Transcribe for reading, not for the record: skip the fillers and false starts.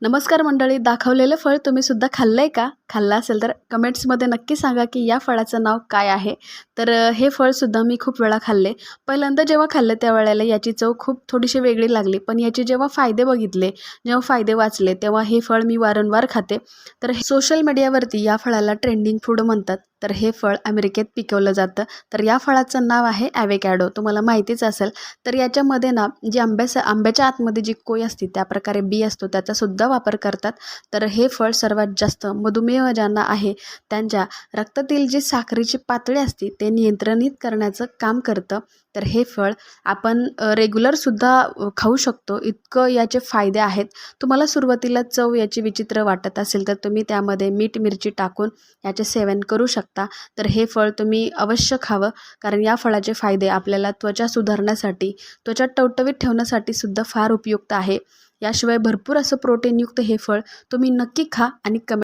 नमस्कार मंडळी, दाखवलेलं फळ तुम्ही सुद्धा खाल्लंय का? खाल्लं असेल तर कमेंट्समध्ये नक्की सांगा की या फळाचं नाव काय आहे? तर हे फळसुद्धा मी खूप वेळा खाल्ले. पहिल्यांदा जेव्हा खाल्लं त्यावेळेला याची चव खूप थोडीशी वेगळी लागली. पण याचे जेव्हा फायदे बघितले, जेव्हा फायदे वाचले, तेव्हा हे फळ मी वारंवार खाते. तर सोशल मीडियावरती या फळाला ट्रेंडिंग फूड म्हणतात. तर हे फळ अमेरिकेत पिकवलं जातं. तर या फळाचं नाव आहे ॲव्होकॅडो. तुम्हाला माहितीच असेल. तर याच्यामध्ये ना जी आंब्याच्या आतमध्ये जी कोय असते त्याप्रकारे बी असतो त्याचासुद्धा वापर करतात. तर हे फळ सर्वात जास्त मधुमेह ज्यांना आहे त्यांच्या रक्तातील जी साखरेची पातळी असते ते नियंत्रित करण्याचं काम करतं. तर हे फळ आपण रेग्युलरसुद्धा खाऊ शकतो, इतकं याचे फायदे आहेत. तुम्हाला सुरुवातीला चव याची विचित्र वाटत असेल तर तुम्ही त्यामध्ये मीठ मिरची टाकून याचे सेवन करू शकता. तर हे फळ तुम्ही अवश्य खावं, कारण या फळाचे फायदे आपल्याला त्वचा सुधारण्यासाठी, त्वचा टवटवीत ठेवण्यासाठी सुद्धा फार उपयुक्त आहे. याशिवाय भरपूर असं प्रोटीनयुक्त हे फळ तुम्ही नक्की खा आणि कमेंट